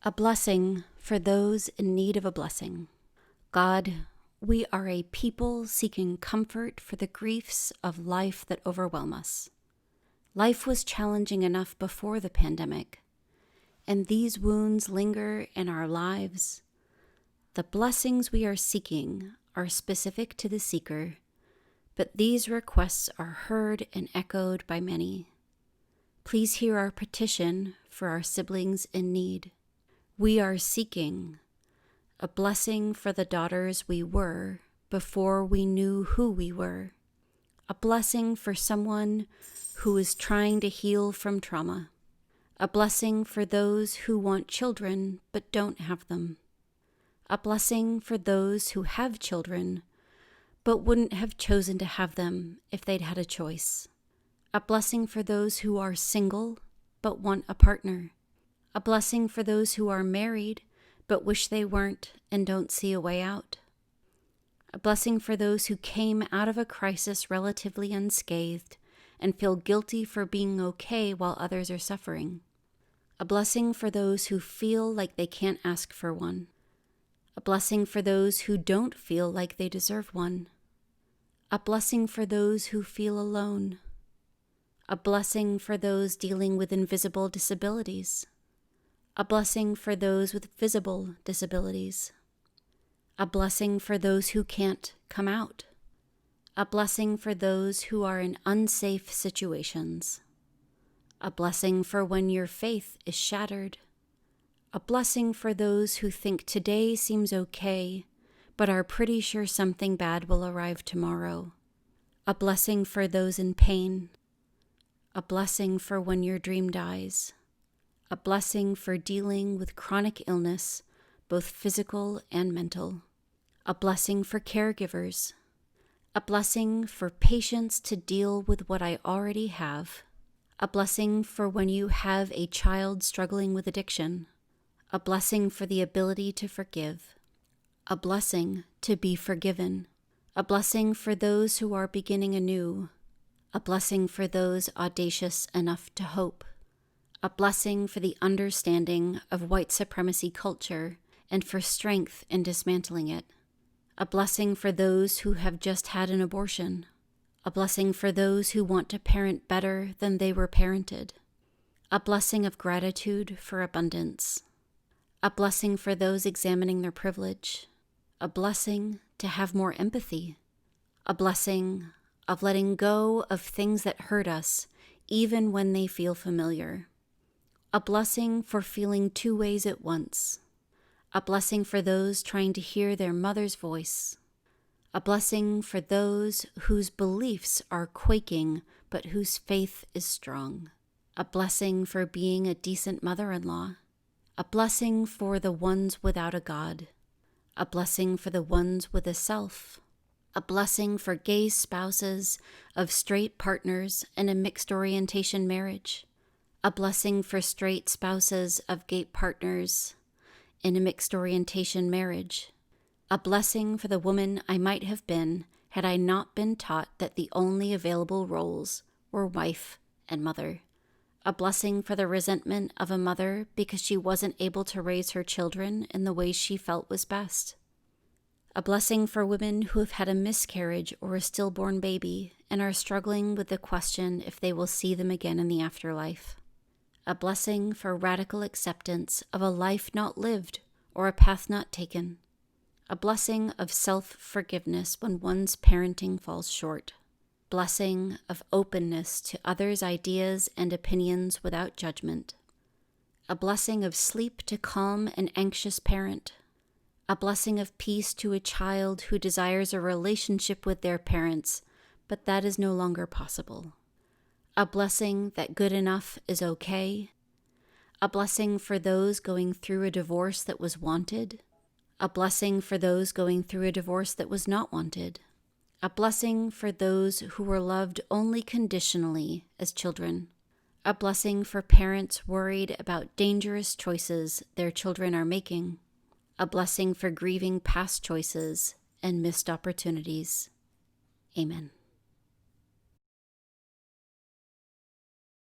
A blessing for those in need of a blessing. God, we are a people seeking comfort for the griefs of life that overwhelm us. Life was challenging enough before the pandemic, and these wounds linger in our lives. The blessings we are seeking are specific to the seeker, but these requests are heard and echoed by many. Please hear our petition for our siblings in need. We are seeking a blessing for the daughters we were before we knew who we were. A blessing for someone who is trying to heal from trauma. A blessing for those who want children but don't have them. A blessing for those who have children but wouldn't have chosen to have them if they'd had a choice. A blessing for those who are single but want a partner. A blessing for those who are married but wish they weren't and don't see a way out. A blessing for those who came out of a crisis relatively unscathed and feel guilty for being okay while others are suffering. A blessing for those who feel like they can't ask for one. A blessing for those who don't feel like they deserve one. A blessing for those who feel alone. A blessing for those dealing with invisible disabilities. A blessing for those with visible disabilities. A blessing for those who can't come out. A blessing for those who are in unsafe situations. A blessing for when your faith is shattered. A blessing for those who think today seems okay, but are pretty sure something bad will arrive tomorrow. A blessing for those in pain. A blessing for when your dream dies. A blessing for dealing with chronic illness, both physical and mental. A blessing for caregivers. A blessing for patience to deal with what I already have. A blessing for when you have a child struggling with addiction. A blessing for the ability to forgive. A blessing to be forgiven. A blessing for those who are beginning anew. A blessing for those audacious enough to hope. A blessing for the understanding of white supremacy culture and for strength in dismantling it. A blessing for those who have just had an abortion. A blessing for those who want to parent better than they were parented. A blessing of gratitude for abundance. A blessing for those examining their privilege. A blessing to have more empathy. A blessing of letting go of things that hurt us, even when they feel familiar. A blessing for feeling two ways at once. A blessing for those trying to hear their mother's voice. A blessing for those whose beliefs are quaking but whose faith is strong. A blessing for being a decent mother-in-law. A blessing for the ones without a God. A blessing for the ones with a self. A blessing for gay spouses of straight partners in a mixed orientation marriage. A blessing for straight spouses of gay partners in a mixed orientation marriage. A blessing for the woman I might have been had I not been taught that the only available roles were wife and mother. A blessing for the resentment of a mother because she wasn't able to raise her children in the way she felt was best. A blessing for women who have had a miscarriage or a stillborn baby and are struggling with the question if they will see them again in the afterlife. A blessing for radical acceptance of a life not lived or a path not taken. A blessing of self-forgiveness when one's parenting falls short. Blessing of openness to others' ideas and opinions without judgment. A blessing of sleep to calm an anxious parent. A blessing of peace to a child who desires a relationship with their parents, but that is no longer possible. A blessing that good enough is okay. A blessing for those going through a divorce that was wanted. A blessing for those going through a divorce that was not wanted. A blessing for those who were loved only conditionally as children. A blessing for parents worried about dangerous choices their children are making. A blessing for grieving past choices and missed opportunities. Amen.